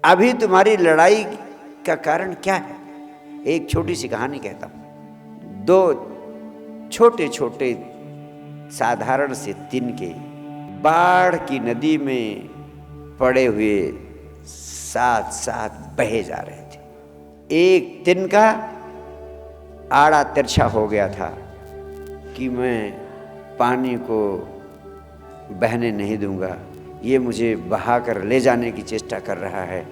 अभी तुम्हारी लड़ाई का कारण क्या है? एक छोटी सी कहानी कहता हूं। दो छोटे छोटे साधारण से तिनके बाढ़ की नदी में पड़े हुए साथ साथ बहे जा रहे थे। एक तिनका आड़ा तिरछा हो गया था कि मैं पानी को बहने नहीं दूंगा, ये मुझे बहाकर ले जाने की चेष्टा कर रहा है,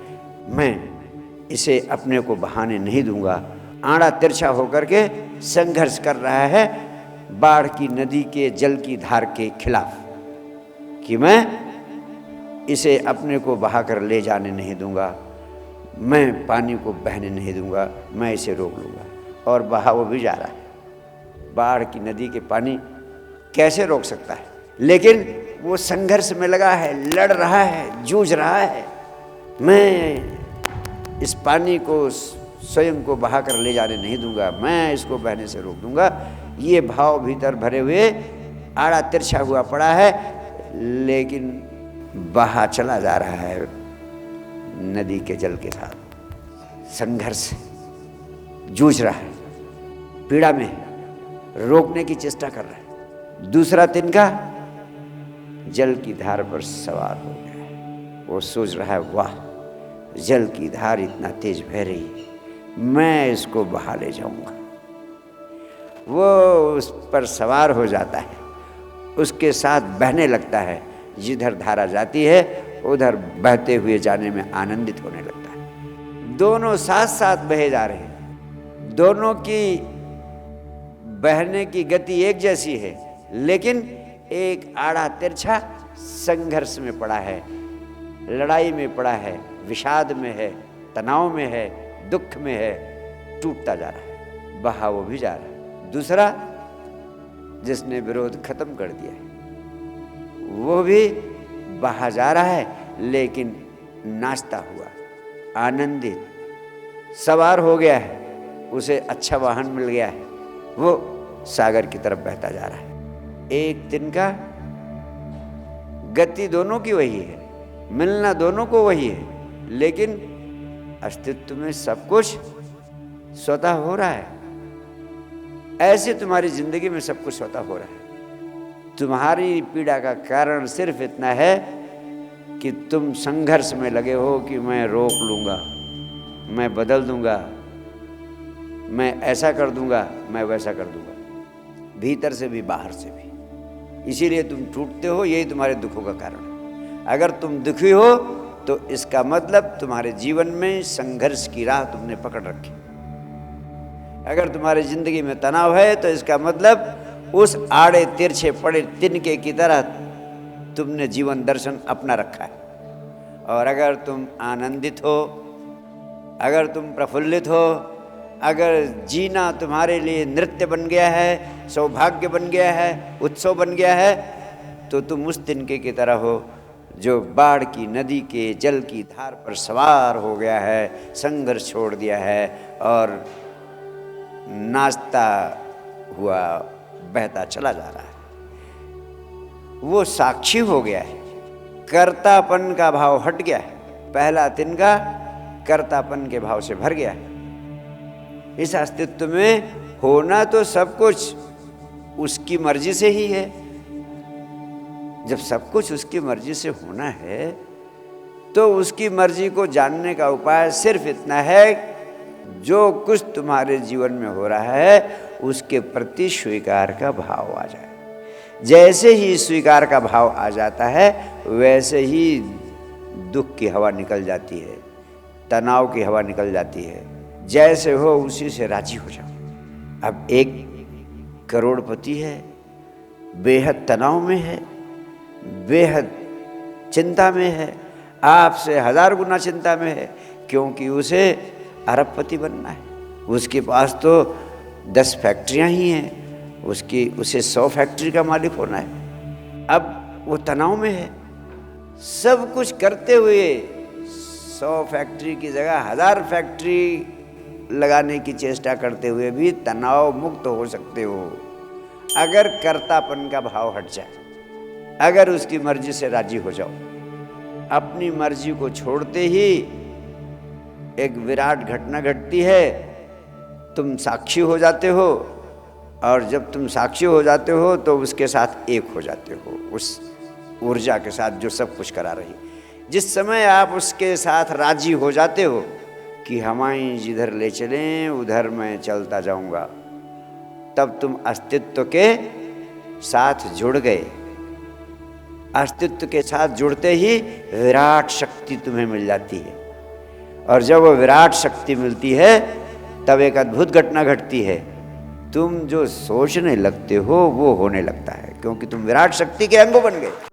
मैं इसे अपने को बहाने नहीं दूंगा। आड़ा तिरछा होकर के संघर्ष कर रहा है बाढ़ की नदी के जल की धार के खिलाफ कि मैं इसे अपने को बहाकर ले जाने नहीं दूंगा, मैं पानी को बहने नहीं दूंगा, मैं इसे रोक लूंगा। और बहाव भी जा रहा है। बाढ़ की नदी के पानी कैसे रोक सकता है? लेकिन वो संघर्ष में लगा है, लड़ रहा है, जूझ रहा है। मैं इस पानी को स्वयं को बहाकर ले जाने नहीं दूंगा, मैं इसको बहने से रोक दूंगा। ये भाव भीतर भरे हुए आड़ा तिरछा हुआ पड़ा है, लेकिन बहा चला जा रहा है नदी के जल के साथ। संघर्ष, जूझ रहा है, पीड़ा में रोकने की चेष्टा कर रहा है। दूसरा तिनका जल की धार पर सवार हो गया है। वो सोच रहा है, वाह, जल की धार इतना तेज बह रही है, मैं इसको बहा ले जाऊंगा। वो उस पर सवार हो जाता है, उसके साथ बहने लगता है। जिधर धारा जाती है उधर बहते हुए जाने में आनंदित होने लगता है। दोनों साथ साथ बहे जा रहे हैं, दोनों की बहने की गति एक जैसी है, लेकिन एक आड़ा तिरछा संघर्ष में पड़ा है, लड़ाई में पड़ा है, विषाद में है, तनाव में है, दुख में है, टूटता जा रहा है, बहा वो भी जा रहा है। दूसरा जिसने विरोध खत्म कर दिया है वो भी बहा जा रहा है, लेकिन नाचता हुआ, आनंदित, सवार हो गया है, उसे अच्छा वाहन मिल गया है, वो सागर की तरफ बहता जा रहा है। एक तिनका, गति दोनों की वही है, मिलना दोनों को वही है, लेकिन अस्तित्व में सब कुछ स्वतः हो रहा है। ऐसे तुम्हारी जिंदगी में सब कुछ स्वतः हो रहा है। तुम्हारी पीड़ा का कारण सिर्फ इतना है कि तुम संघर्ष में लगे हो कि मैं रोक लूंगा, मैं बदल दूंगा, मैं ऐसा कर दूंगा, मैं वैसा कर दूंगा, भीतर से भी बाहर से भी। इसीलिए तुम टूटते हो, यही तुम्हारे दुखों का कारण है। अगर तुम दुखी हो तो इसका मतलब तुम्हारे जीवन में संघर्ष की राह तुमने पकड़ रखी। अगर तुम्हारी जिंदगी में तनाव है तो इसका मतलब उस आड़े तिरछे पड़े तिनके की तरह तुमने जीवन दर्शन अपना रखा है। और अगर तुम आनंदित हो, अगर तुम प्रफुल्लित हो, अगर जीना तुम्हारे लिए नृत्य बन गया है, सौभाग्य बन गया है, उत्सव बन गया है, तो तुम उस तिनके की तरह हो जो बाढ़ की नदी के जल की धार पर सवार हो गया है, संघर्ष छोड़ दिया है और नाचता हुआ बहता चला जा रहा है। वो साक्षी हो गया है, कर्तापन का भाव हट गया है। पहला तिनका कर्तापन के भाव से भर गया है। इस अस्तित्व में होना तो सब कुछ उसकी मर्जी से ही है। जब सब कुछ उसकी मर्जी से होना है तो उसकी मर्जी को जानने का उपाय सिर्फ इतना है, जो कुछ तुम्हारे जीवन में हो रहा है उसके प्रति स्वीकार का भाव आ जाए। जैसे ही स्वीकार का भाव आ जाता है वैसे ही दुख की हवा निकल जाती है, तनाव की हवा निकल जाती है। जैसे हो उसी से राजी हो जाओ। अब एक करोड़पति है, बेहद तनाव में है, बेहद चिंता में है, आपसे 1000 गुना चिंता में है, क्योंकि उसे अरबपति बनना है। उसके पास तो 10 फैक्ट्रियां ही हैं, उसे 100 फैक्ट्री का मालिक होना है। अब वो तनाव में है, सब कुछ करते हुए 100 फैक्ट्री की जगह 1000 फैक्ट्री लगाने की चेष्टा करते हुए भी तनाव मुक्त हो सकते हो, अगर कर्तापन का भाव हट जाए, अगर उसकी मर्जी से राजी हो जाओ। अपनी मर्जी को छोड़ते ही एक विराट घटना घटती है, तुम साक्षी हो जाते हो, और जब तुम साक्षी हो जाते हो तो उसके साथ एक हो जाते हो, उस ऊर्जा के साथ जो सब कुछ करा रही। जिस समय आप उसके साथ राजी हो जाते हो कि हमारी जिधर ले चलें उधर मैं चलता जाऊंगा, तब तुम अस्तित्व के साथ जुड़ गए। अस्तित्व के साथ जुड़ते ही विराट शक्ति तुम्हें मिल जाती है, और जब वो विराट शक्ति मिलती है तब एक अद्भुत घटना घटती है। तुम जो सोचने लगते हो वो होने लगता है, क्योंकि तुम विराट शक्ति के अंग बन गए।